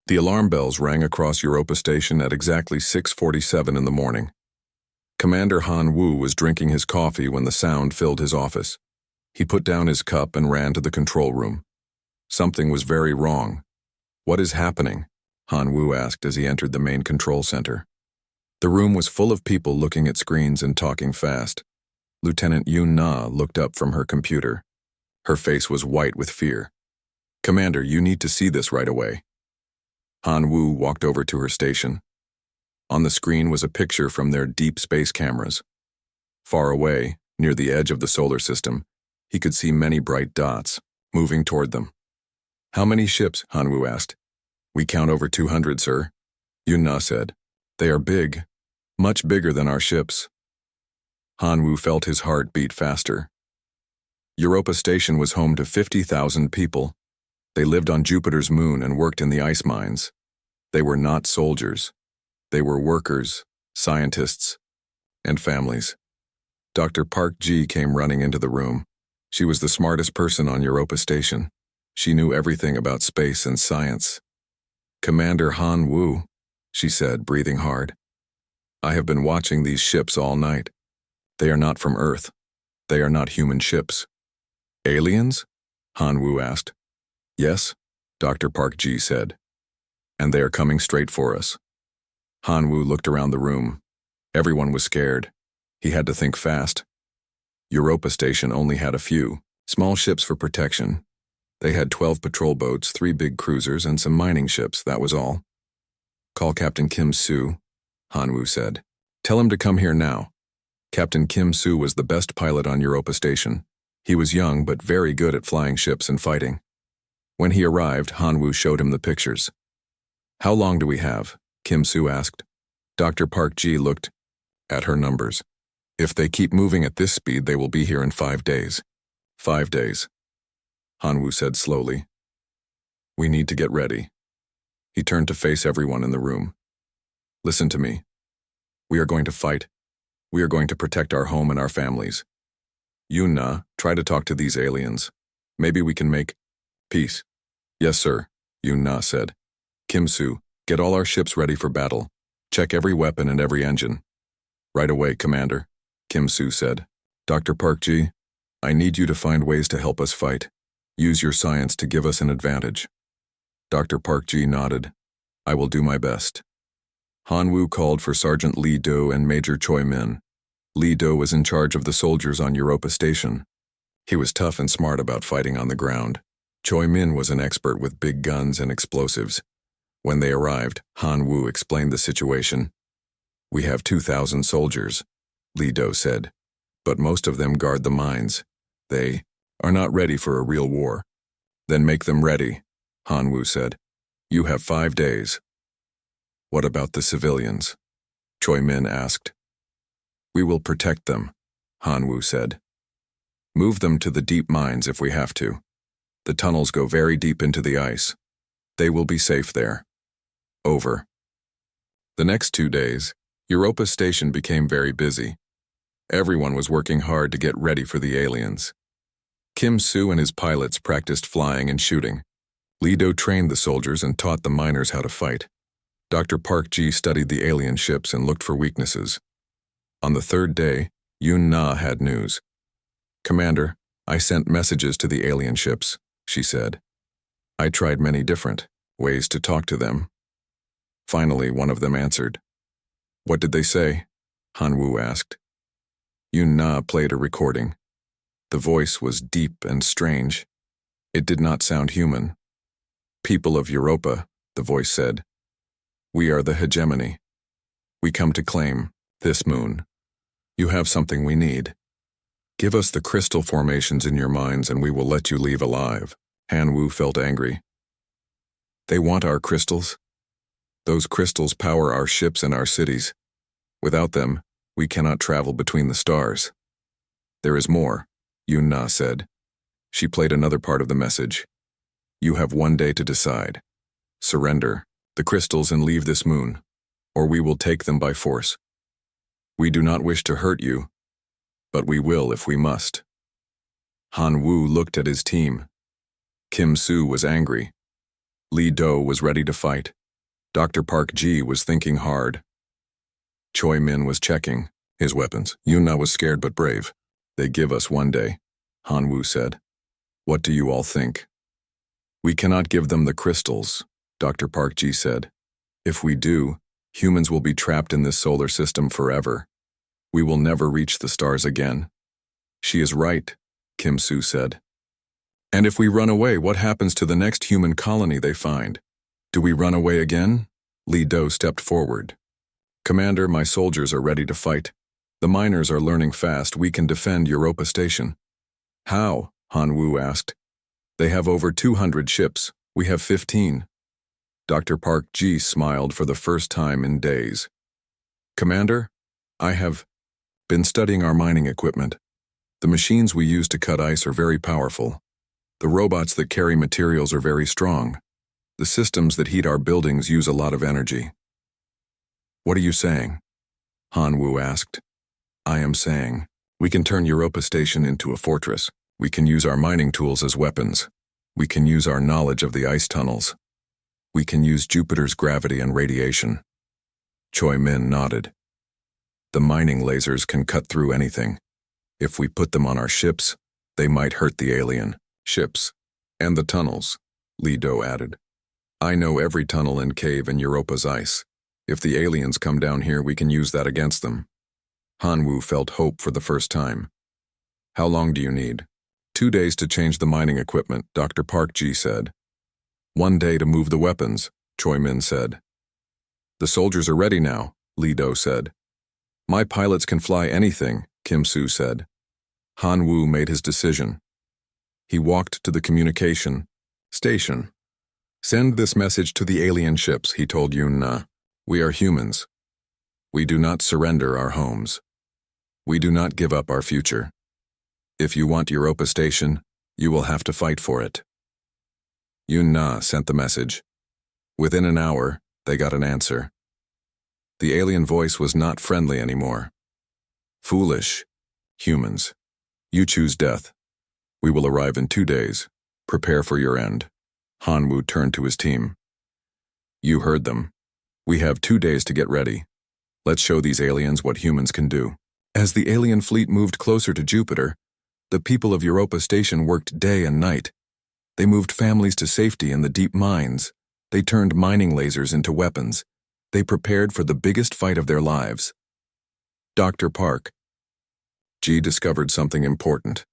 The alarm bells rang across Europa Station at exactly 6:47 in the morning. Commander Han Wu was drinking his coffee when the sound filled his office. He put down his cup and ran to the control room. Something was very wrong. "What is happening?" Han Wu asked as he entered the main control center. The room was full of people looking at screens and talking fast. Lieutenant Yun Na looked up from her computer. Her face was white with fear. "Commander, you need to see this right away." Han Wu walked over to her station. On the screen was a picture from their deep space cameras. Far away, near the edge of the solar system, he could see many bright dots, moving toward them. "How many ships?" Han Wu asked. "We count over 200, sir," Yun Na said. "They are big, much bigger than our ships." Han Wu felt his heart beat faster. Europa Station was home to 50,000 people. They lived on Jupiter's moon and worked in the ice mines. They were not soldiers. They were workers, scientists, and families. Dr. Park Ji came running into the room. She was the smartest person on Europa Station. She knew everything about space and science. "Commander Han Wu," she said, breathing hard. "I have been watching these ships all night. They are not from Earth. They are not human ships." "Aliens?" Han Wu asked. "Yes," Dr. Park Ji said. "And they are coming straight for us." Han Wu looked around the room. Everyone was scared. He had to think fast. Europa Station only had a few small ships for protection. They had 12 patrol boats, 3 big cruisers, and some mining ships, that was all. "Call Captain Kim Soo," Han Wu said. "Tell him to come here now." Captain Kim Soo was the best pilot on Europa Station. He was young but very good at flying ships and fighting. When he arrived, Han Wu showed him the pictures. "How long do we have?" Kim Soo asked. Dr. Park Ji looked at her numbers. "If they keep moving at this speed, they will be here in 5 days. 5 days. Han Wu said slowly. "We need to get ready." He turned to face everyone in the room. "Listen to me. We are going to fight. We are going to protect our home and our families. Yun Na, try to talk to these aliens. Maybe we can make peace." "Yes, sir," Yun Na said. "Kim Soo, get all our ships ready for battle. Check every weapon and every engine." "Right away, Commander," Kim Soo said. "Dr. Park Ji, I need you to find ways to help us fight. Use your science to give us an advantage." Dr. Park Ji nodded. "I will do my best." Han Wu called for Sergeant Li Do and Major Choi Min. Li Do was in charge of the soldiers on Europa Station. He was tough and smart about fighting on the ground. Choi Min was an expert with big guns and explosives. When they arrived, Han Wu explained the situation. "We have 2,000 soldiers," Li Do said, "but most of them guard the mines. They are not ready for a real war." "Then make them ready," Han Wu said. "You have 5 days." "What about the civilians?" Choi Min asked. "We will protect them," Han Wu said. "Move them to the deep mines if we have to. The tunnels go very deep into the ice. They will be safe there. Over." The next 2 days, Europa Station became very busy. Everyone was working hard to get ready for the aliens. Kim Soo and his pilots practiced flying and shooting. Li Do trained the soldiers and taught the miners how to fight. Dr. Park Ji studied the alien ships and looked for weaknesses. On the 3rd day, Yun Na had news. "Commander, I sent messages to the alien ships," she said. "I tried many different ways to talk to them. Finally, one of them answered." "What did they say?" Han Wu asked. Yun Na played a recording. The voice was deep and strange. It did not sound human. "People of Europa," the voice said. "We are the hegemony. We come to claim this moon. You have something we need. Give us the crystal formations in your minds and we will let you leave alive." Han Wu felt angry. "They want our crystals? Those crystals power our ships and our cities. Without them, we cannot travel between the stars." "There is more," Yun Na said. She played another part of the message. "You have 1 day to decide. Surrender the crystals and leave this moon, or we will take them by force. We do not wish to hurt you, but we will if we must." Han Wu looked at his team. Kim Soo was angry. Li Do was ready to fight. Dr. Park Ji was thinking hard. Choi Min was checking his weapons. Yuna was scared but brave. They give us one day, Han Wu said. What do you all think? We cannot give them the crystals, Dr. Park Ji said. If we do, humans will be trapped in this solar system forever. We will never reach the stars again. She is right, Kim Soo said. And if we run away, what happens to the next human colony they find? Do we run away again? Li Do stepped forward. Commander, my soldiers are ready to fight. The miners are learning fast. We can defend Europa Station. How? Han Wu asked. They have over 200 ships. We have 15. Dr. Park Ji smiled for the first time in days. Commander, I have been studying our mining equipment. The machines we use to cut ice are very powerful. The robots that carry materials are very strong. The systems that heat our buildings use a lot of energy. What are you saying? Han Wu asked. I am saying, we can turn Europa Station into a fortress. We can use our mining tools as weapons. We can use our knowledge of the ice tunnels. We can use Jupiter's gravity and radiation. Choi Min nodded. The mining lasers can cut through anything. If we put them on our ships, they might hurt the alien ships. And the tunnels, Li Do added. I know every tunnel and cave in Europa's ice. If the aliens come down here, we can use that against them. Han Wu felt hope for the first time. How long do you need? 2 days to change the mining equipment, Dr. Park Ji said. 1 day to move the weapons, Choi Min said. The soldiers are ready now, Li Do said. My pilots can fly anything, Kim Soo said. Han Wu made his decision. He walked to the communication station. Send this message to the alien ships, he told Yuna. We are humans. We do not surrender our homes. We do not give up our future. If you want Europa Station, you will have to fight for it. Yuna sent the message. Within an hour, they got an answer. The alien voice was not friendly anymore. Foolish, humans. You choose death. We will arrive in 2 days. Prepare for your end. Han Wu turned to his team. You heard them. We have 2 days to get ready. Let's show these aliens what humans can do. As the alien fleet moved closer to Jupiter, the people of Europa Station worked day and night. They moved families to safety in the deep mines. They turned mining lasers into weapons. They prepared for the biggest fight of their lives. Dr. Park Ji discovered something important.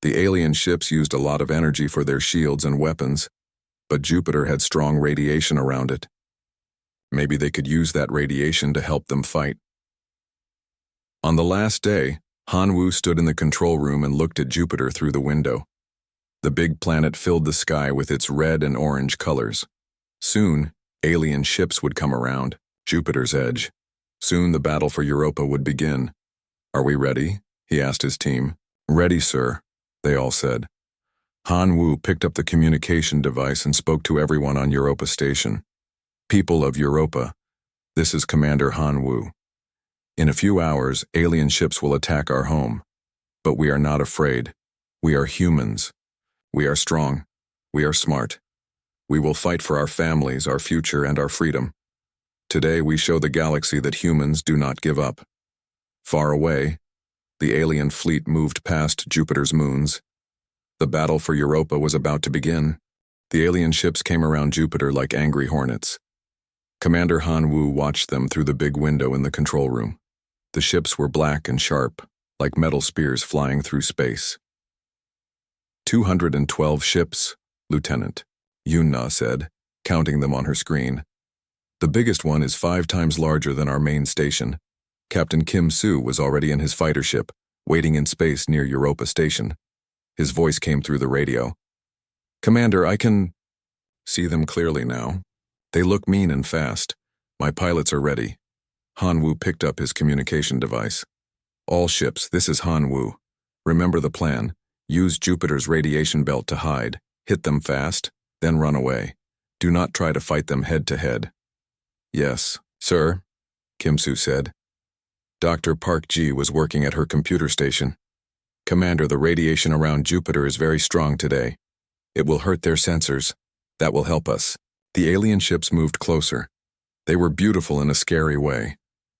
The alien ships used a lot of energy for their shields and weapons, but Jupiter had strong radiation around it. Maybe they could use that radiation to help them fight. On the last day, Han Wu stood in the control room and looked at Jupiter through the window. The big planet filled the sky with its red and orange colors. Soon, alien ships would come around, Jupiter's edge. Soon the battle for Europa would begin. Are we ready? He asked his team. Ready, sir, they all said. Han Wu picked up the communication device and spoke to everyone on Europa Station. People of Europa, this is Commander Han Wu. In a few hours, alien ships will attack our home. But we are not afraid. We are humans. We are strong. We are smart. We will fight for our families, our future, and our freedom. Today we show the galaxy that humans do not give up. Far away, the alien fleet moved past Jupiter's moons. The battle for Europa was about to begin. The alien ships came around Jupiter like angry hornets. Commander Han Wu watched them through the big window in the control room. The ships were black and sharp, like metal spears flying through space. 212 ships, Lieutenant, Yuna said, counting them on her screen. The biggest one is 5 times larger than our main station. Captain Kim Soo was already in his fighter ship, waiting in space near Europa Station. His voice came through the radio. Commander, I can see them clearly now. They look mean and fast. My pilots are ready. Han Wu picked up his communication device. All ships, this is Han Wu. Remember the plan. Use Jupiter's radiation belt to hide. Hit them fast, then run away. Do not try to fight them head to head. Yes, sir, Kim Soo said. Dr. Park Ji was working at her computer station. Commander, the radiation around Jupiter is very strong today. It will hurt their sensors. That will help us. The alien ships moved closer. They were beautiful in a scary way.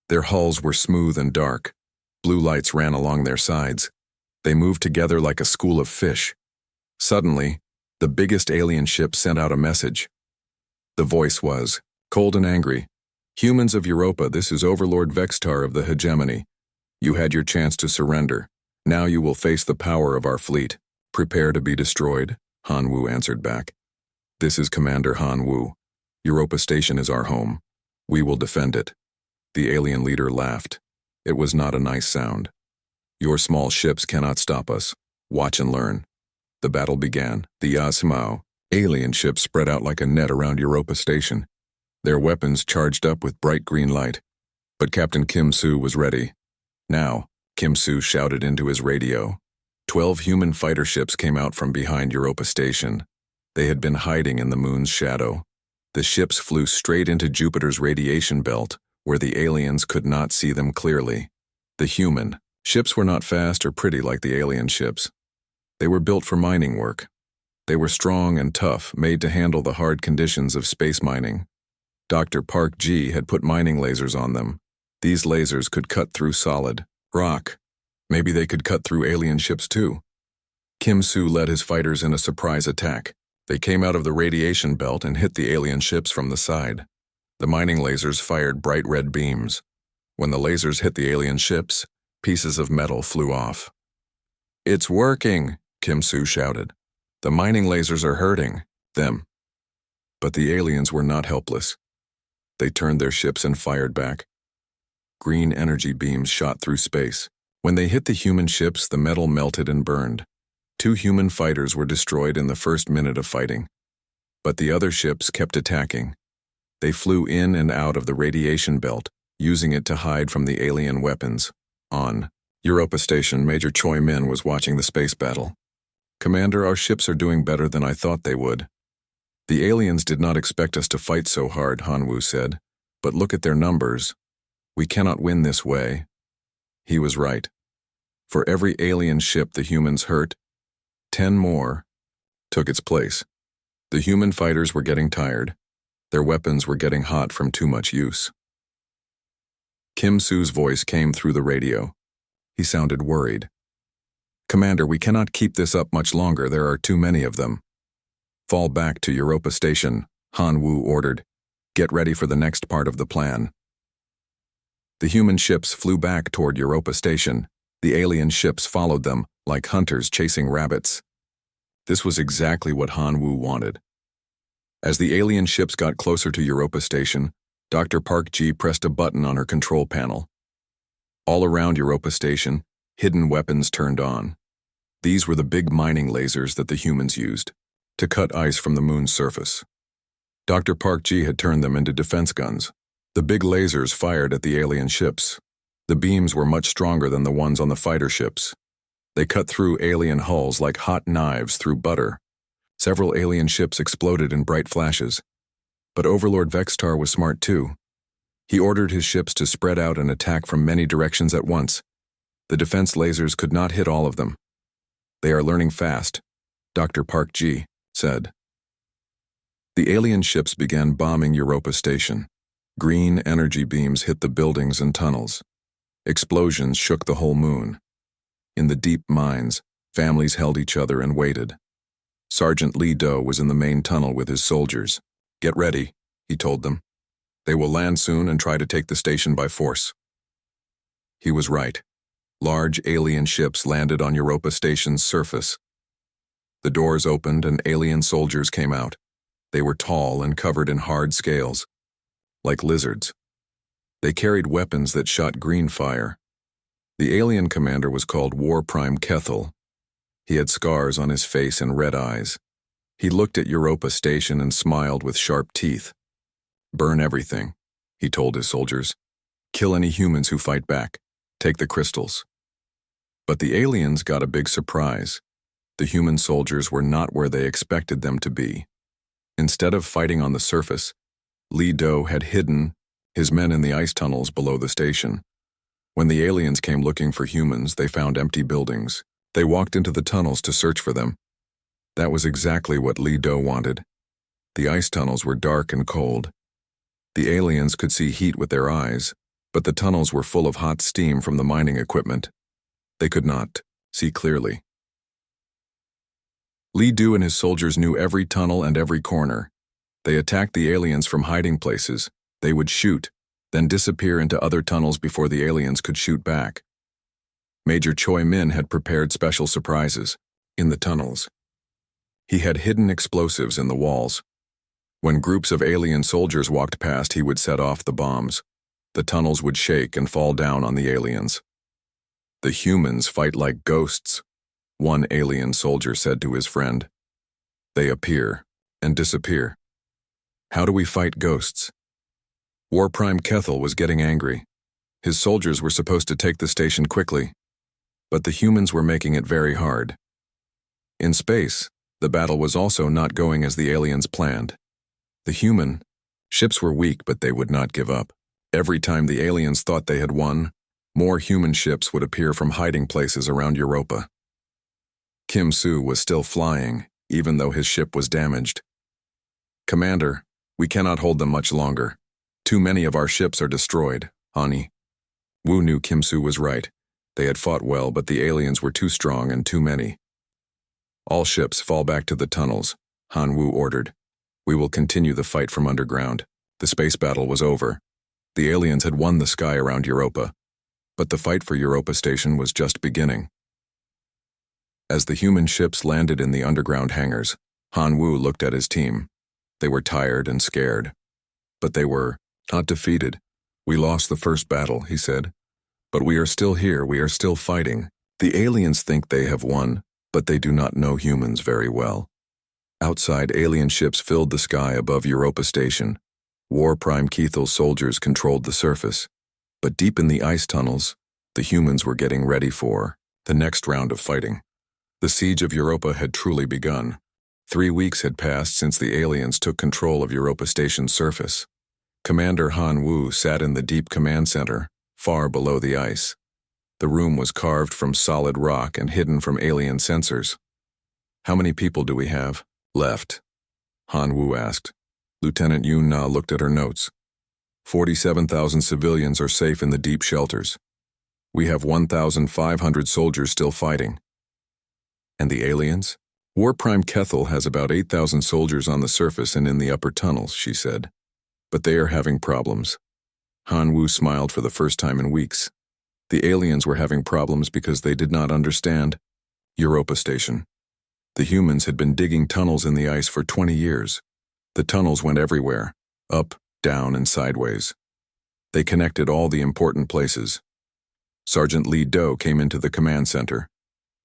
Their hulls were smooth and dark. Blue lights ran along their sides. They moved together like a school of fish. Suddenly, the biggest alien ship sent out a message. The voice was cold and angry. "Humans of Europa, this is Overlord Vextar of the Hegemony. You had your chance to surrender. Now you will face the power of our fleet. Prepare to be destroyed," Han Wu answered back. "This is Commander Han Wu. Europa Station is our home. We will defend it." The alien leader laughed. It was not a nice sound. "Your small ships cannot stop us. Watch and learn." The battle began. The Yasmao alien ships spread out like a net around Europa Station. Their weapons charged up with bright green light. But Captain Kim Soo was ready. "Now," Kim Soo shouted into his radio. 12 human fighter ships came out from behind Europa Station. They had been hiding in the moon's shadow. The ships flew straight into Jupiter's radiation belt, where the aliens could not see them clearly. The human ships were not fast or pretty like the alien ships. They were built for mining work. They were strong and tough, made to handle the hard conditions of space mining. Dr. Park Ji had put mining lasers on them. These lasers could cut through solid rock. Maybe they could cut through alien ships too. Kim Soo led his fighters in a surprise attack. They came out of the radiation belt and hit the alien ships from the side. The mining lasers fired bright red beams. When the lasers hit the alien ships, pieces of metal flew off. "It's working," Kim Soo shouted. "The mining lasers are hurting them." But the aliens were not helpless. They turned their ships and fired back. Green energy beams shot through space. When they hit the human ships, the metal melted and burned. 2 human fighters were destroyed in the first minute of fighting. But the other ships kept attacking. They flew in and out of the radiation belt, using it to hide from the alien weapons. On Europa Station, Major Choi Min was watching the space battle. "Commander, our ships are doing better than I thought they would." "The aliens did not expect us to fight so hard," Han Wu said. "But look at their numbers. We cannot win this way." He was right. For every alien ship the humans hurt, 10 more took its place. The human fighters were getting tired. Their weapons were getting hot from too much use. Kim Soo's voice came through the radio. He sounded worried. "Commander, we cannot keep this up much longer. There are too many of them." "Fall back to Europa Station," Han Wu ordered. "Get ready for the next part of the plan." The human ships flew back toward Europa Station. The alien ships followed them, like hunters chasing rabbits. This was exactly what Han Wu wanted. As the alien ships got closer to Europa Station, Dr. Park Ji pressed a button on her control panel. All around Europa Station, hidden weapons turned on. These were the big mining lasers that the humans used to cut ice from the moon's surface. Dr. Park Ji had turned them into defense guns. The big lasers fired at the alien ships. The beams were much stronger than the ones on the fighter ships. They cut through alien hulls like hot knives through butter. Several alien ships exploded in bright flashes. But Overlord Vextar was smart too. He ordered his ships to spread out and attack from many directions at once. The defense lasers could not hit all of them. "They are learning fast," Dr. Park Ji said. The alien ships began bombing Europa Station. Green energy beams hit the buildings and tunnels. Explosions shook the whole moon. In the deep mines, families held each other and waited. Sergeant Li Do was in the main tunnel with his soldiers. "Get ready," he told them. "They will land soon and try to take the station by force." He was right. Large alien ships landed on Europa Station's surface. The doors opened and alien soldiers came out. They were tall and covered in hard scales, like lizards. They carried weapons that shot green fire. The alien commander was called War Prime Kethel. He had scars on his face and red eyes. He looked at Europa Station and smiled with sharp teeth. "Burn everything," he told his soldiers. "Kill any humans who fight back. Take the crystals." But the aliens got a big surprise. The human soldiers were not where they expected them to be. Instead of fighting on the surface, Li Do had hidden his men in the ice tunnels below the station. When the aliens came looking for humans, they found empty buildings. They walked into the tunnels to search for them. That was exactly what Li Do wanted. The ice tunnels were dark and cold. The aliens could see heat with their eyes, but the tunnels were full of hot steam from the mining equipment. They could not see clearly. Li Du and his soldiers knew every tunnel and every corner. They attacked the aliens from hiding places. They would shoot, then disappear into other tunnels before the aliens could shoot back. Major Choi Min had prepared special surprises in the tunnels. He had hidden explosives in the walls. When groups of alien soldiers walked past, he would set off the bombs. The tunnels would shake and fall down on the aliens. "The humans fight like ghosts," one alien soldier said to his friend. "They appear and disappear. How do we fight ghosts?" War Prime Kethel was getting angry. His soldiers were supposed to take the station quickly, but the humans were making it very hard. In space, the battle was also not going as the aliens planned. The human ships were weak, but they would not give up. Every time the aliens thought they had won, more human ships would appear from hiding places around Europa. Kim Soo was still flying, even though his ship was damaged. "Commander, we cannot hold them much longer. Too many of our ships are destroyed, Hani." Wu knew Kim Soo was right. They had fought well, but the aliens were too strong and too many. "All ships fall back to the tunnels," Han Wu ordered. "We will continue the fight from underground." The space battle was over. The aliens had won the sky around Europa, but the fight for Europa Station was just beginning. As the human ships landed in the underground hangars, Han Wu looked at his team. They were tired and scared, but they were not defeated. "We lost the first battle," he said, "but we are still here, we are still fighting. The aliens think they have won, but they do not know humans very well." Outside, alien ships filled the sky above Europa Station. War Prime Kethel's soldiers controlled the surface, but deep in the ice tunnels, the humans were getting ready for the next round of fighting. The siege of Europa had truly begun. 3 weeks had passed since the aliens took control of Europa Station's surface. Commander Han Wu sat in the deep command center, far below the ice. The room was carved from solid rock and hidden from alien sensors. "How many people do we have left?" Han Wu asked. Lieutenant Yun Na looked at her notes. 47,000 civilians are safe in the deep shelters. We have 1,500 soldiers still fighting." "And the aliens?" "War Prime Kethel has about 8,000 soldiers on the surface and in the upper tunnels," she said. "But they are having problems." Han Wu smiled for the first time in weeks. The aliens were having problems because they did not understand Europa Station. The humans had been digging tunnels in the ice for 20 years. The tunnels went everywhere, up, down, and sideways. They connected all the important places. Sergeant Li Do came into the command center.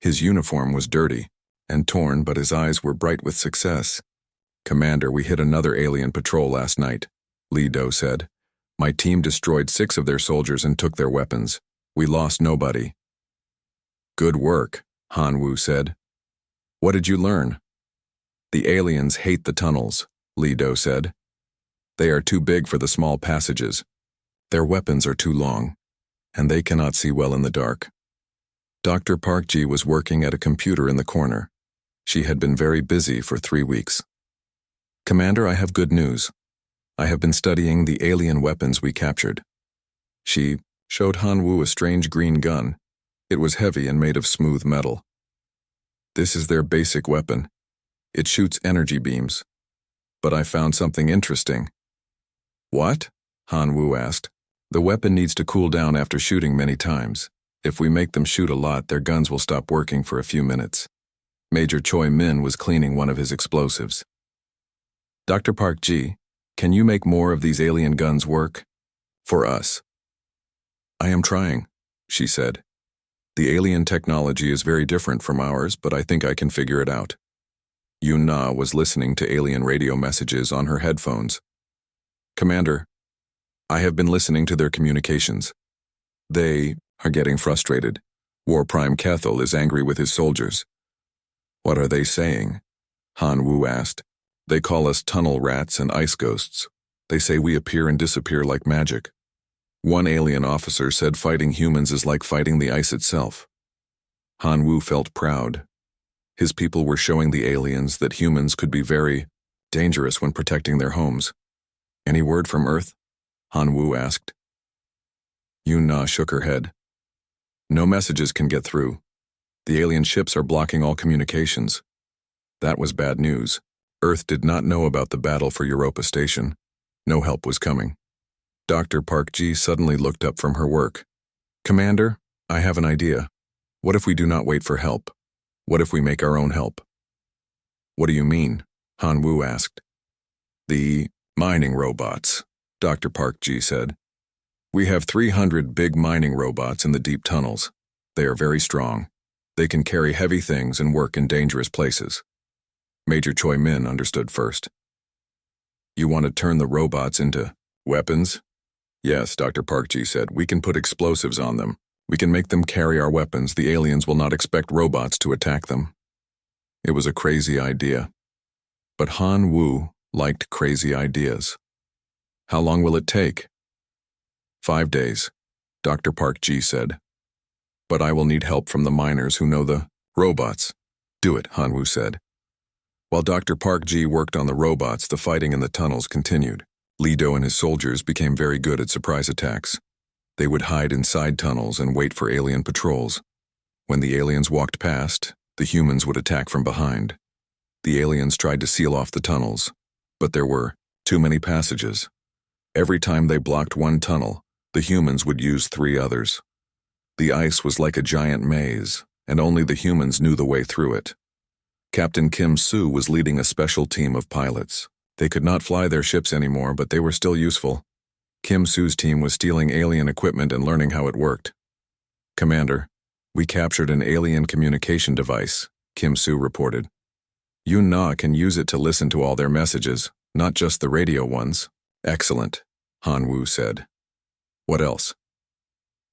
His uniform was dirty and torn, but his eyes were bright with success. "Commander, we hit another alien patrol last night," Li Do said. "My team destroyed 6 of their soldiers and took their weapons. We lost nobody." "Good work," Han Wu said. "What did you learn?" "The aliens hate the tunnels," Li Do said. "They are too big for the small passages. Their weapons are too long, and they cannot see well in the dark." Dr. Park Ji was working at a computer in the corner. She had been very busy for 3 weeks. "Commander, I have good news. I have been studying the alien weapons we captured." She showed Han Wu a strange green gun. It was heavy and made of smooth metal. "This is their basic weapon. It shoots energy beams. But I found something interesting." "What?" Han Wu asked. "The weapon needs to cool down after shooting many times. If we make them shoot a lot, their guns will stop working for a few minutes." Major Choi Min was cleaning one of his explosives. "Dr. Park Ji, can you make more of these alien guns work for us?" "I am trying," she said. "The alien technology is very different from ours, but I think I can figure it out." Yun Na was listening to alien radio messages on her headphones. "Commander, I have been listening to their communications. They are getting frustrated. War Prime Kethel is angry with his soldiers." "What are they saying?" Han Wu asked. "They call us tunnel rats and ice ghosts. They say we appear and disappear like magic. One alien officer said fighting humans is like fighting the ice itself." Han Wu felt proud. His people were showing the aliens that humans could be very dangerous when protecting their homes. Any word from Earth? Han Wu asked. Yun-Na shook her head. No messages can get through. The alien ships are blocking all communications. That was bad news. Earth did not know about the battle for Europa Station. No help was coming. Dr. Park Ji suddenly looked up from her work. Commander, I have an idea. What if we do not wait for help? What if we make our own help? What do you mean? Han Wu asked. The mining robots, Dr. Park Ji said. We have 300 big mining robots in the deep tunnels. They are very strong. They can carry heavy things and work in dangerous places. Major Choi Min understood first. You want to turn the robots into weapons? Yes, Dr. Park Ji said. We can put explosives on them. We can make them carry our weapons. The aliens will not expect robots to attack them. It was a crazy idea. But Han Wu liked crazy ideas. How long will it take? 5 days, Dr. Park Ji said. But I will need help from the miners who know the robots. Do it, Han Wu said. While Dr. Park Ji worked on the robots, the fighting in the tunnels continued. Li Do and his soldiers became very good at surprise attacks. They would hide inside tunnels and wait for alien patrols. When the aliens walked past, the humans would attack from behind. The aliens tried to seal off the tunnels, but there were too many passages. Every time they blocked one tunnel, the humans would use 3 others. The ice was like a giant maze, and only the humans knew the way through it. Captain Kim Soo was leading a special team of pilots. They could not fly their ships anymore, but they were still useful. Kim Soo's team was stealing alien equipment and learning how it worked. Commander, we captured an alien communication device, Kim Soo reported. Yun-Na can use it to listen to all their messages, not just the radio ones. Excellent, Han Wu said. What else?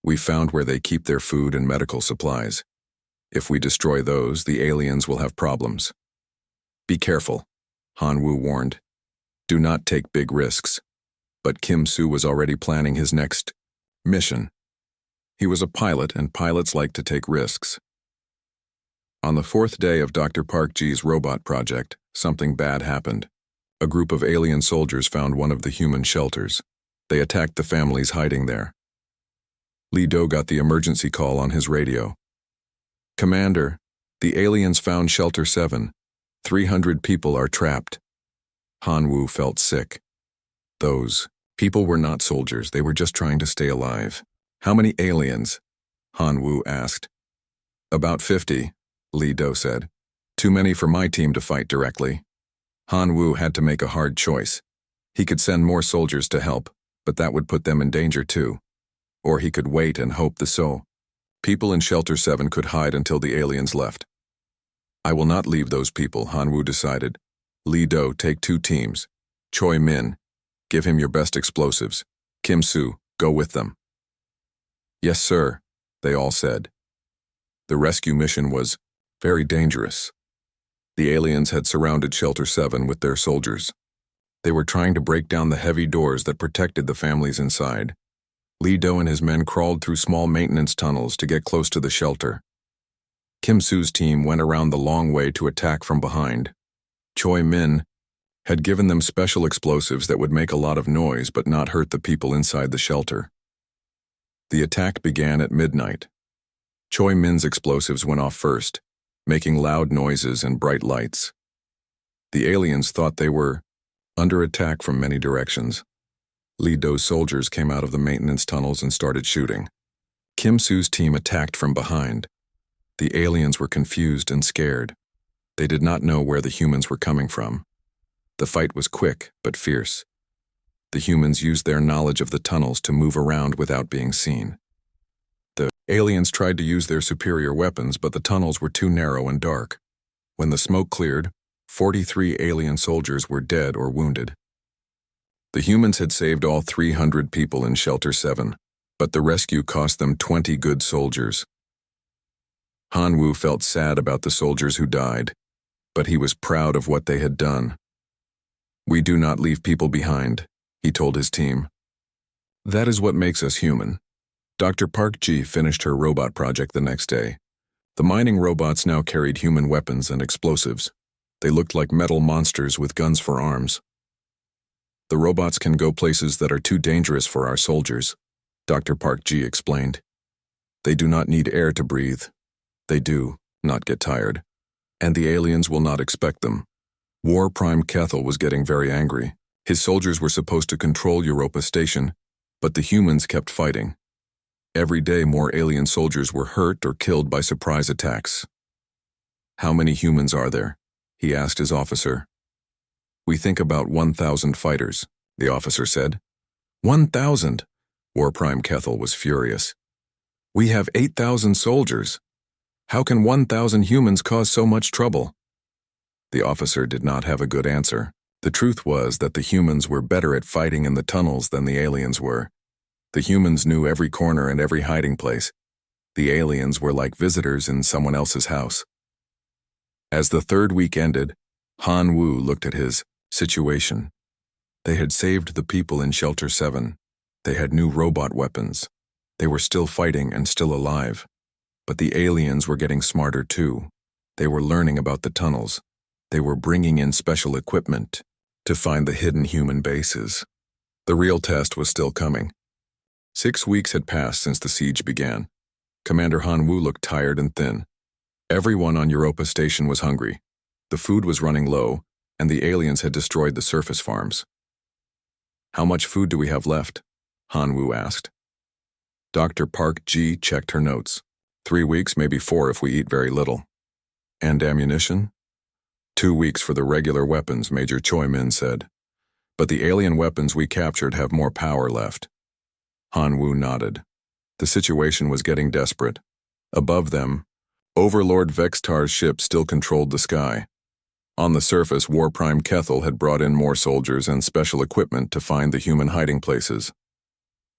We found where they keep their food and medical supplies. If we destroy those, the aliens will have problems. Be careful, Han Wu warned. Do not take big risks. But Kim Soo was already planning his next mission. He was a pilot, and pilots like to take risks. On the 4th day of Dr. Park Ji's robot project, something bad happened. A group of alien soldiers found one of the human shelters. They attacked the families hiding there. Li Do got the emergency call on his radio. Commander, the aliens found Shelter 7. 300 people are trapped. Han Wu felt sick. Those people were not soldiers, they were just trying to stay alive. How many aliens? Han Wu asked. About 50, Li Do said. Too many for my team to fight directly. Han Wu had to make a hard choice. He could send more soldiers to help, but that would put them in danger too. Or he could wait and hope people in Shelter 7 could hide until the aliens left. I will not leave those people, Han Wu decided. Li Do, take 2 teams. Choi Min, give him your best explosives. Kim Soo, go with them. Yes, sir, they all said. The rescue mission was very dangerous. The aliens had surrounded Shelter 7 with their soldiers. They were trying to break down the heavy doors that protected the families inside. Li Do and his men crawled through small maintenance tunnels to get close to the shelter. Kim Soo's team went around the long way to attack from behind. Choi Min had given them special explosives that would make a lot of noise but not hurt the people inside the shelter. The attack began at midnight. Choi Min's explosives went off first, making loud noises and bright lights. The aliens thought they were under attack from many directions. Li Do's soldiers came out of the maintenance tunnels and started shooting. Kim Soo's team attacked from behind. The aliens were confused and scared. They did not know where the humans were coming from. The fight was quick but fierce. The humans used their knowledge of the tunnels to move around without being seen. The aliens tried to use their superior weapons, but the tunnels were too narrow and dark. When the smoke cleared, 43 alien soldiers were dead or wounded. The humans had saved all 300 people in Shelter 7, but the rescue cost them 20 good soldiers. Han Wu felt sad about the soldiers who died, but he was proud of what they had done. We do not leave people behind, he told his team. That is what makes us human. Dr. Park Ji finished her robot project the next day. The mining robots now carried human weapons and explosives. They looked like metal monsters with guns for arms. The robots can go places that are too dangerous for our soldiers, Dr. Park Ji explained. They do not need air to breathe. They do not get tired. And the aliens will not expect them. War Prime Kethel was getting very angry. His soldiers were supposed to control Europa Station, but the humans kept fighting. Every day more alien soldiers were hurt or killed by surprise attacks. How many humans are there? He asked his officer. We think about 1,000 fighters, the officer said. 1,000? War Prime Kethel was furious. We have 8,000 soldiers. How can 1,000 humans cause so much trouble? The officer did not have a good answer. The truth was that the humans were better at fighting in the tunnels than the aliens were. The humans knew every corner and every hiding place. The aliens were like visitors in someone else's house. As the third week ended, Han Wu looked at his situation. They had saved the people in Shelter 7. They had new robot weapons. They were still fighting and still alive. But the aliens were getting smarter too. They were learning about the tunnels. They were bringing in special equipment to find the hidden human bases. The real test was still coming. 6 weeks had passed since the siege began. Commander Han Wu looked tired and thin. Everyone on Europa Station was hungry. The food was running low, and the aliens had destroyed the surface farms. How much food do we have left? Han Wu asked. Dr. Park Ji checked her notes. 3 weeks, maybe 4 if we eat very little. And ammunition? 2 weeks for the regular weapons, Major Choi Min said. But the alien weapons we captured have more power left. Han Wu nodded. The situation was getting desperate. Above them, Overlord Vextar's ship still controlled the sky. On the surface, War Prime Kethel had brought in more soldiers and special equipment to find the human hiding places.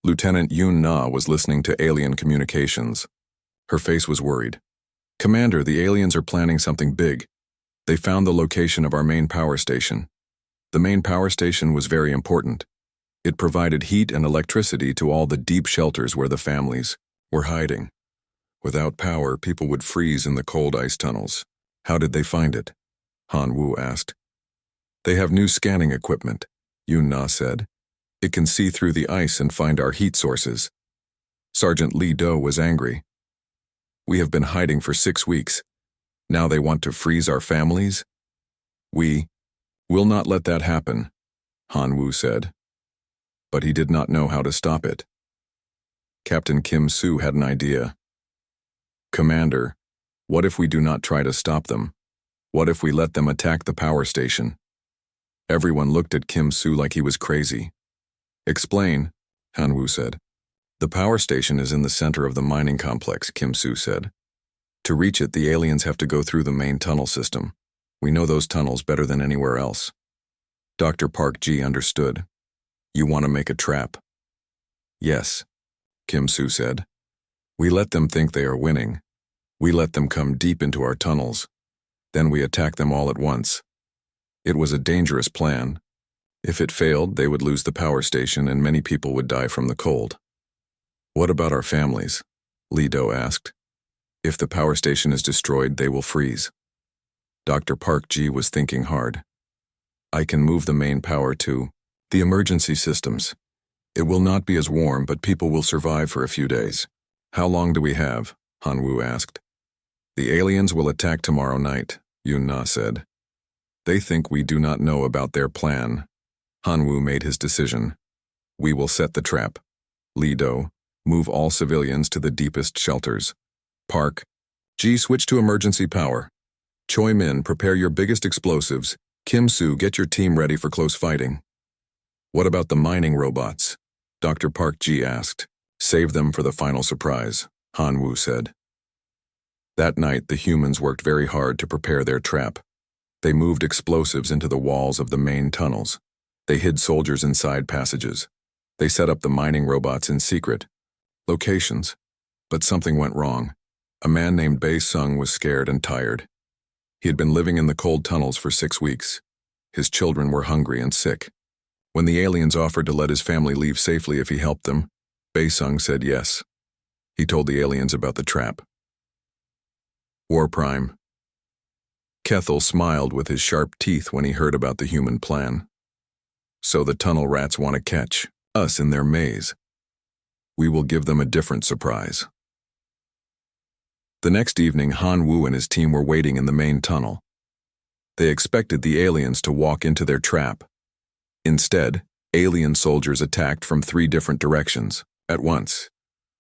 Lieutenant Yoon Na was listening to alien communications. Her face was worried. Commander, the aliens are planning something big. They found the location of our main power station. The main power station was very important. It provided heat and electricity to all the deep shelters where the families were hiding. Without power, people would freeze in the cold ice tunnels. How did they find it? Han Wu asked. They have new scanning equipment, Yoon Na said. It can see through the ice and find our heat sources. Sergeant Li Do was angry. We have been hiding for 6 weeks. Now they want to freeze our families? We will not let that happen, Han Wu said. But he did not know how to stop it. Captain Kim Soo had an idea. Commander, what if we do not try to stop them? What if we let them attack the power station? Everyone looked at Kim Soo like he was crazy. Explain, Han Wu said. The power station is in the center of the mining complex, Kim Soo said. To reach it, the aliens have to go through the main tunnel system. We know those tunnels better than anywhere else. Dr. Park Ji understood. You want to make a trap? Yes, Kim Soo said. We let them think they are winning. We let them come deep into our tunnels. Then we attack them all at once. It was a dangerous plan. If it failed, they would lose the power station and many people would die from the cold. What about our families? Li Do asked. If the power station is destroyed, they will freeze. Dr. Park Ji was thinking hard. I can move the main power to the emergency systems. It will not be as warm, but people will survive for a few days. How long do we have? Han Wu asked. The aliens will attack tomorrow night, Yoon Na said. They think we do not know about their plan. Han Wu made his decision. We will set the trap. Li Do, move all civilians to the deepest shelters. Park Ji, switch to emergency power. Choi Min, prepare your biggest explosives. Kim Soo, get your team ready for close fighting. What about the mining robots? Dr. Park Ji asked. Save them for the final surprise, Han Wu said. That night, the humans worked very hard to prepare their trap. They moved explosives into the walls of the main tunnels. They hid soldiers in side passages. They set up the mining robots in secret locations. But something went wrong. A man named Bae Sung was scared and tired. He had been living in the cold tunnels for 6 weeks. His children were hungry and sick. When the aliens offered to let his family leave safely if he helped them, Bae Sung said yes. He told the aliens about the trap. War Prime. Kethel smiled with his sharp teeth when he heard about the human plan. So the tunnel rats want to catch us in their maze. We will give them a different surprise. The next evening, Han Wu and his team were waiting in the main tunnel. They expected the aliens to walk into their trap. Instead, alien soldiers attacked from 3 different directions at once.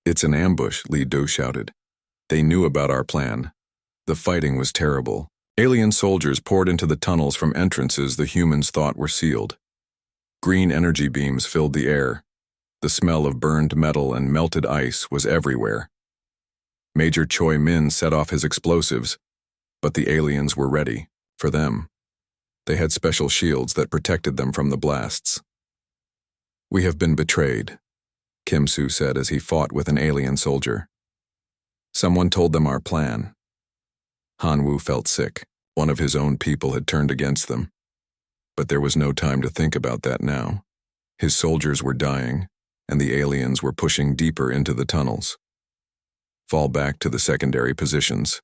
"It's an ambush," Li Do shouted. They knew about our plan. The fighting was terrible. Alien soldiers poured into the tunnels from entrances the humans thought were sealed. Green energy beams filled the air. The smell of burned metal and melted ice was everywhere. Major Choi Min set off his explosives, but the aliens were ready for them. They had special shields that protected them from the blasts. "We have been betrayed," Kim Soo said as he fought with an alien soldier. "Someone told them our plan." Han Wu felt sick. One of his own people had turned against them. But there was no time to think about that now. His soldiers were dying, and the aliens were pushing deeper into the tunnels. "Fall back to the secondary positions,"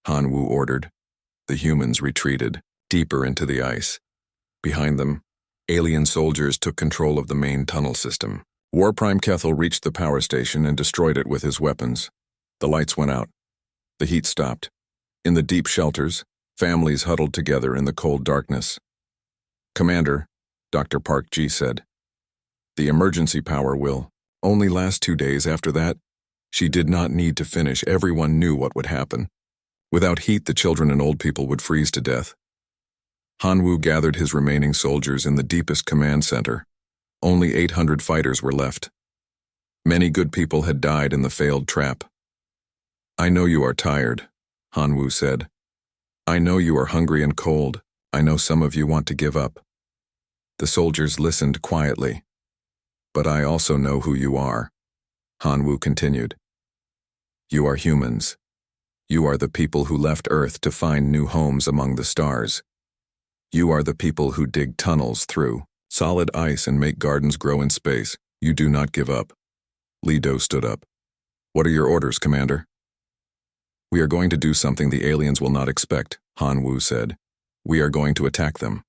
Han Wu ordered. The humans retreated, deeper into the ice. Behind them, alien soldiers took control of the main tunnel system. War Prime Kethel reached the power station and destroyed it with his weapons. The lights went out. The heat stopped. In the deep shelters, families huddled together in the cold darkness. "Commander," Dr. Park Ji said, "the emergency power will only last 2 days. After that." She did not need to finish. Everyone knew what would happen. Without heat, the children and old people would freeze to death. Han Wu gathered his remaining soldiers in the deepest command center. Only 800 fighters were left. Many good people had died in the failed trap. "I know you are tired," Han Wu said. "I know you are hungry and cold. I know some of you want to give up." The soldiers listened quietly. "But I also know who you are," Han Wu continued. "You are humans. You are the people who left Earth to find new homes among the stars. You are the people who dig tunnels through solid ice and make gardens grow in space. You do not give up." Li Do stood up. "What are your orders, Commander?" "We are going to do something the aliens will not expect," Han Wu said. "We are going to attack them."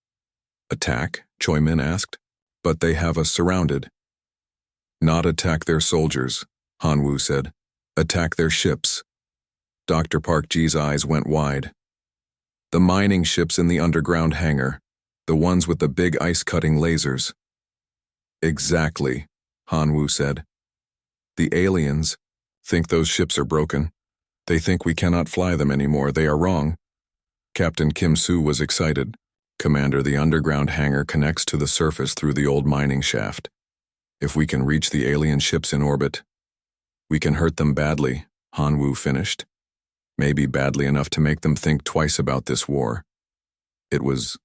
"Attack?" Choi Min asked. "But they have us surrounded." "Not attack their soldiers," Han Wu said. "Attack their ships." Dr. Park Ji's eyes went wide. "The mining ships in the underground hangar, the ones with the big ice-cutting lasers." "Exactly," Han Wu said. "The aliens think those ships are broken. They think we cannot fly them anymore. They are wrong." Captain Kim Soo was excited. "Commander, the underground hangar connects to the surface through the old mining shaft. If we can reach the alien ships in orbit, we can hurt them badly," Han Wu finished. "Maybe badly enough to make them think twice about this war." It was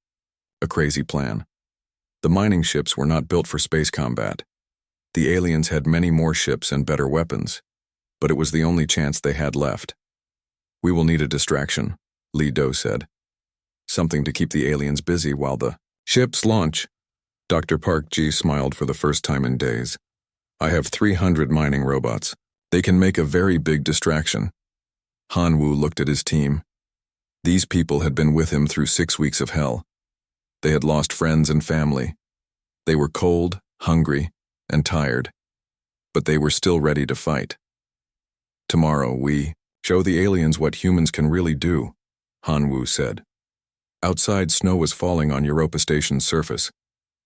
a crazy plan. The mining ships were not built for space combat. The aliens had many more ships and better weapons, but it was the only chance they had left. "We will need a distraction," Li Do said. "Something to keep the aliens busy while the ships launch." Dr. Park Ji smiled for the first time in days. "I have 300 mining robots. They can make a very big distraction." Han Wu looked at his team. These people had been with him through 6 weeks of hell. They had lost friends and family. They were cold, hungry, and tired. But they were still ready to fight. "Tomorrow we show the aliens what humans can really do," Han Wu said. Outside, snow was falling on Europa Station's surface.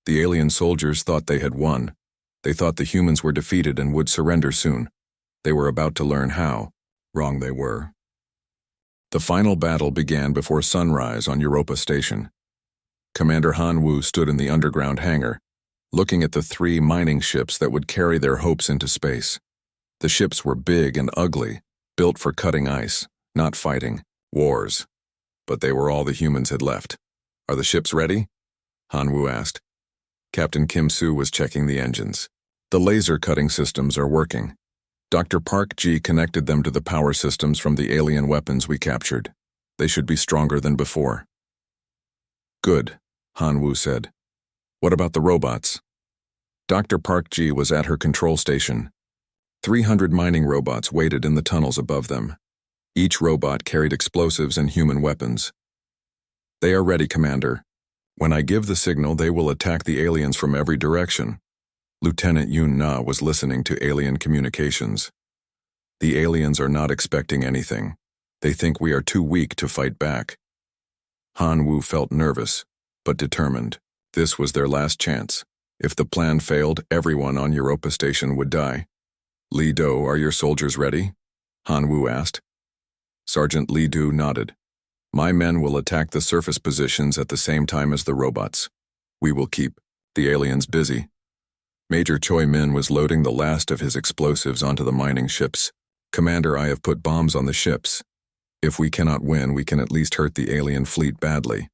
The alien soldiers thought they had won. They thought the humans were defeated and would surrender soon. They were about to learn how wrong they were. The final battle began before sunrise on Europa Station. Commander Han Wu stood in the underground hangar, looking at the 3 mining ships that would carry their hopes into space. The ships were big and ugly, built for cutting ice, not fighting wars. But they were all the humans had left. "Are the ships ready?" Han Wu asked. Captain Kim Soo was checking the engines. "The laser cutting systems are working. Dr. Park Ji connected them to the power systems from the alien weapons we captured. They should be stronger than before." "Good," Han Wu said. "What about the robots?" Dr. Park Ji was at her control station. 300 mining robots waited in the tunnels above them. Each robot carried explosives and human weapons. "They are ready, Commander." When I give the signal, they will attack the aliens from every direction. Lieutenant Yun Na was listening to alien communications. The aliens are not expecting anything. They think we are too weak to fight back. Han Wu felt nervous, but determined. This was their last chance. If the plan failed, everyone on Europa Station would die. Li Do, are your soldiers ready? Han Wu asked. Sergeant Li Du nodded. My men will attack the surface positions at the same time as the robots. We will keep the aliens busy. Major Choi Min was loading the last of his explosives onto the mining ships. Commander, I have put bombs on the ships. If we cannot win, we can at least hurt the alien fleet badly.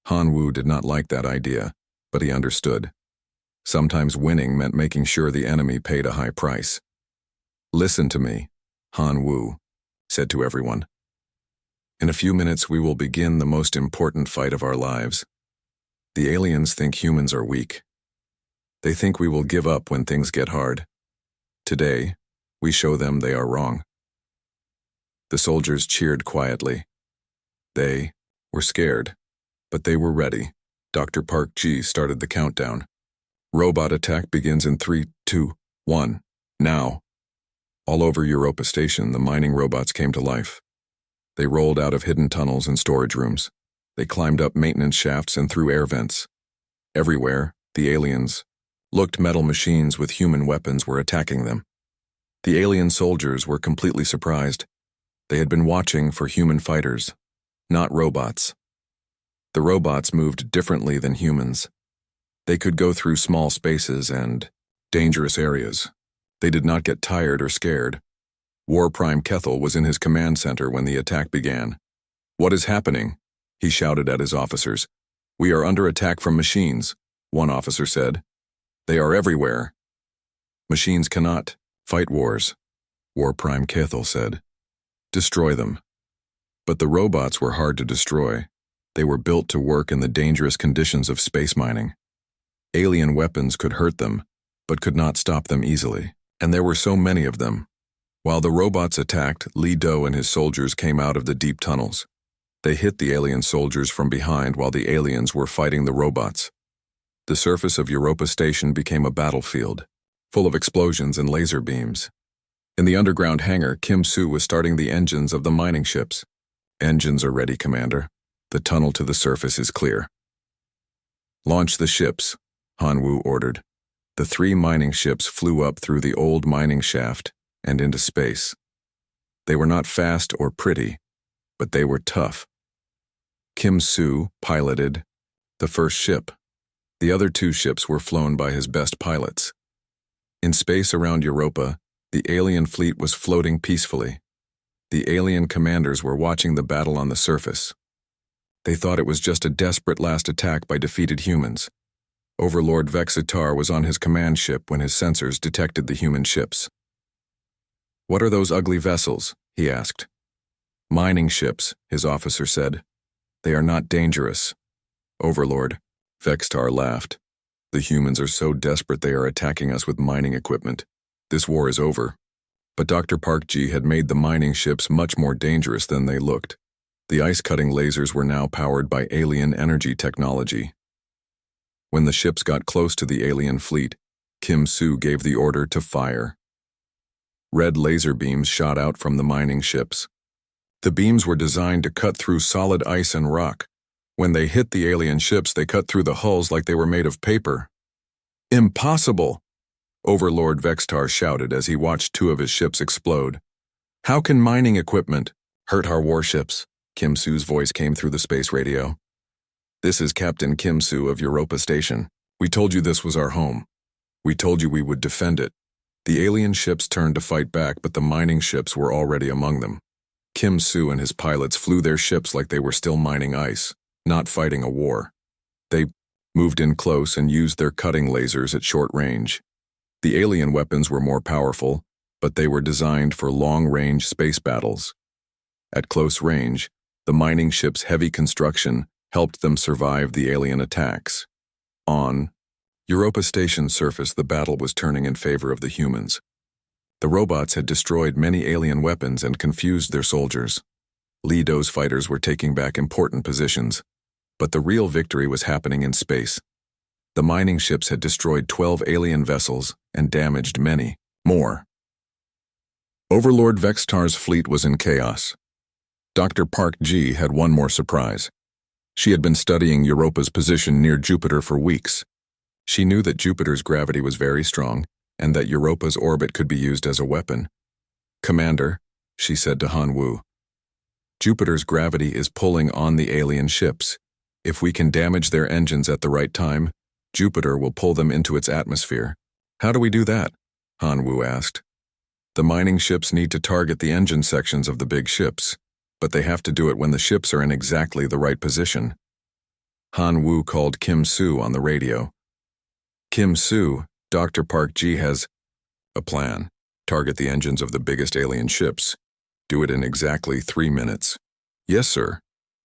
Han Wu did not like that idea, but he understood. Sometimes winning meant making sure the enemy paid a high price. Listen to me, Han Wu said to everyone. In a few minutes, we will begin the most important fight of our lives. The aliens think humans are weak. They think we will give up when things get hard. Today, we show them they are wrong. The soldiers cheered quietly. They were scared, but they were ready. Dr. Park Ji started the countdown. Robot attack begins in 3, 2, 1. Now. All over Europa Station, the mining robots came to life. They rolled out of hidden tunnels and storage rooms. They climbed up maintenance shafts and through air vents. Everywhere, the aliens looked metal machines with human weapons were attacking them. The alien soldiers were completely surprised. They had been watching for human fighters, not robots. The robots moved differently than humans. They could go through small spaces and dangerous areas. They did not get tired or scared. War Prime Kethel was in his command center when the attack began. What is happening? He shouted at his officers. We are under attack from machines, one officer said. They are everywhere. Machines cannot fight wars, War Prime Kethel said. Destroy them. But the robots were hard to destroy. They were built to work in the dangerous conditions of space mining. Alien weapons could hurt them, but could not stop them easily. And there were so many of them. While the robots attacked, Li Do and his soldiers came out of the deep tunnels. They hit the alien soldiers from behind while the aliens were fighting the robots. The surface of Europa Station became a battlefield, full of explosions and laser beams. In the underground hangar, Kim Soo was starting the engines of the mining ships. Engines are ready, Commander. The tunnel to the surface is clear. Launch the ships, Han Wu ordered. The 3 mining ships flew up through the old mining shaft and into space. They were not fast or pretty, but they were tough. Kim Soo piloted the first ship. The other 2 ships were flown by his best pilots. In space around Europa, the alien fleet was floating peacefully. The alien commanders were watching the battle on the surface. They thought it was just a desperate last attack by defeated humans. Overlord Vexitar was on his command ship when his sensors detected the human ships. What are those ugly vessels? He asked. Mining ships, his officer said. They are not dangerous. Overlord, Vexitar laughed. The humans are so desperate they are attacking us with mining equipment. This war is over. But Dr. Park Ji had made the mining ships much more dangerous than they looked. The ice-cutting lasers were now powered by alien energy technology. When the ships got close to the alien fleet, Kim Soo gave the order to fire. Red laser beams shot out from the mining ships. The beams were designed to cut through solid ice and rock. When they hit the alien ships, they cut through the hulls like they were made of paper. Impossible! Overlord Vexitar shouted as he watched 2 of his ships explode. How can mining equipment hurt our warships? Kim Soo's voice came through the space radio. This is Captain Kim Soo of Europa Station. We told you this was our home. We told you we would defend it. The alien ships turned to fight back, but the mining ships were already among them. Kim Soo and his pilots flew their ships like they were still mining ice, not fighting a war. They moved in close and used their cutting lasers at short range. The alien weapons were more powerful, but they were designed for long-range space battles. At close range, the mining ships' heavy construction helped them survive the alien attacks. On Europa Station's surface, the battle was turning in favor of the humans. The robots had destroyed many alien weapons and confused their soldiers. Li Do's fighters were taking back important positions. But the real victory was happening in space. The mining ships had destroyed 12 alien vessels and damaged many more. Overlord Vextar's fleet was in chaos. Dr. Park G had one more surprise. She had been studying Europa's position near Jupiter for weeks. She knew that Jupiter's gravity was very strong and that Europa's orbit could be used as a weapon. "Commander," she said to Han Wu, "Jupiter's gravity is pulling on the alien ships. If we can damage their engines at the right time, Jupiter will pull them into its atmosphere." "How do we do that?" Han Wu asked. "The mining ships need to target the engine sections of the big ships, but they have to do it when the ships are in exactly the right position." Han Wu called Kim Soo on the radio. "Kim Soo, Dr. Park Ji has a plan. Target the engines of the biggest alien ships. Do it in exactly 3 minutes." "Yes, sir,"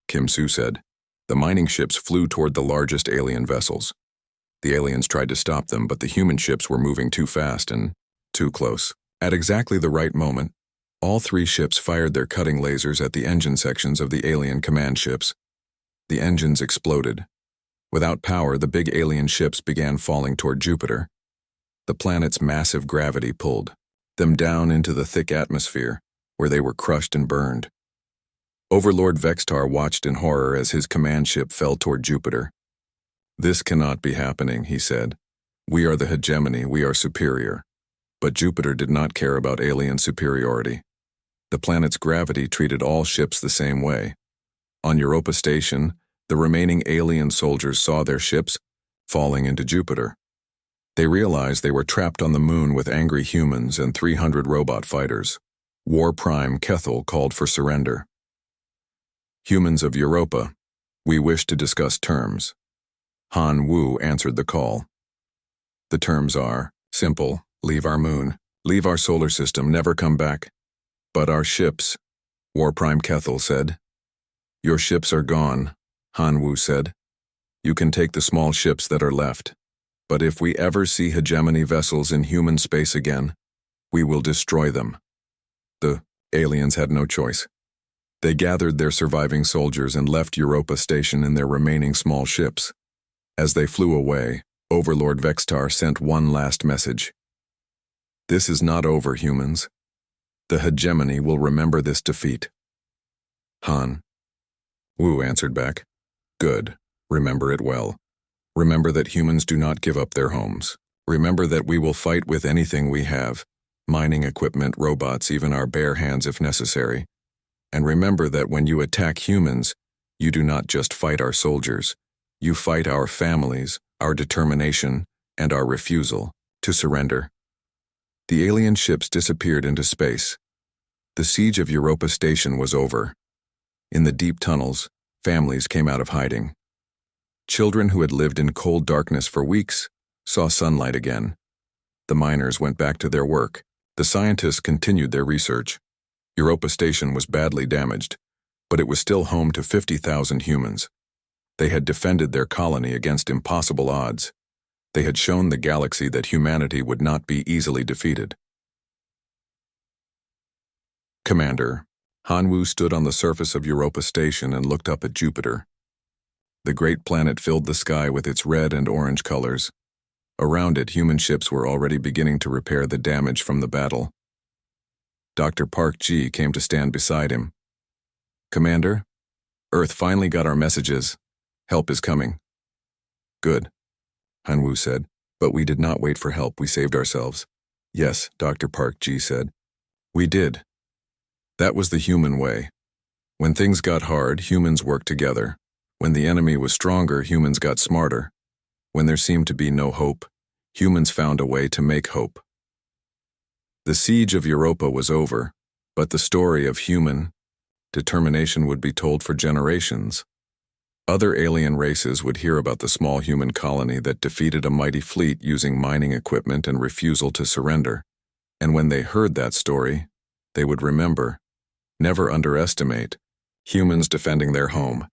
Kim Soo said. The mining ships flew toward the largest alien vessels. The aliens tried to stop them, but the human ships were moving too fast and too close. At exactly the right moment, all 3 ships fired their cutting lasers at the engine sections of the alien command ships. The engines exploded. Without power, the big alien ships began falling toward Jupiter. The planet's massive gravity pulled them down into the thick atmosphere, where they were crushed and burned. Overlord Vextar watched in horror as his command ship fell toward Jupiter. "This cannot be happening," he said. "We are the hegemony, we are superior." But Jupiter did not care about alien superiority. The planet's gravity treated all ships the same way. On Europa Station, the remaining alien soldiers saw their ships falling into Jupiter. They realized they were trapped on the moon with angry humans and 300 robot fighters. War Prime Kethel called for surrender. "Humans of Europa, we wish to discuss terms." Han Wu answered the call. "The terms are simple: leave our moon, leave our solar system, never come back." "But our ships," War Prime Kethel said. "Your ships are gone," Han Wu said. "You can take the small ships that are left. But if we ever see hegemony vessels in human space again, we will destroy them." The aliens had no choice. They gathered their surviving soldiers and left Europa Station in their remaining small ships. As they flew away, Overlord Vextar sent one last message. "This is not over, humans. The hegemony will remember this defeat." Han Wu answered back, "Good. Remember it well. Remember that humans do not give up their homes. Remember that we will fight with anything we have, mining equipment, robots, even our bare hands if necessary. And remember that when you attack humans, you do not just fight our soldiers. You fight our families, our determination, and our refusal to surrender." The alien ships disappeared into space. The siege of Europa Station was over. In the deep tunnels, families came out of hiding. Children who had lived in cold darkness for weeks saw sunlight again. The miners went back to their work. The scientists continued their research. Europa Station was badly damaged, but it was still home to 50,000 humans. They had defended their colony against impossible odds. They had shown the galaxy that humanity would not be easily defeated. "Commander," Han Wu stood on the surface of Europa Station and looked up at Jupiter. The great planet filled the sky with its red and orange colors. Around it, human ships were already beginning to repair the damage from the battle. Dr. Park Ji came to stand beside him. "Commander, Earth finally got our messages. Help is coming." "Good," Han Wu said, "but we did not wait for help, we saved ourselves." "Yes," Dr. Park Ji said. "We did. That was the human way. When things got hard, humans worked together. When the enemy was stronger, humans got smarter. When there seemed to be no hope, humans found a way to make hope." The siege of Europa was over, but the story of human determination would be told for generations. Other alien races would hear about the small human colony that defeated a mighty fleet using mining equipment and refusal to surrender. And when they heard that story, they would remember, never underestimate, humans defending their home.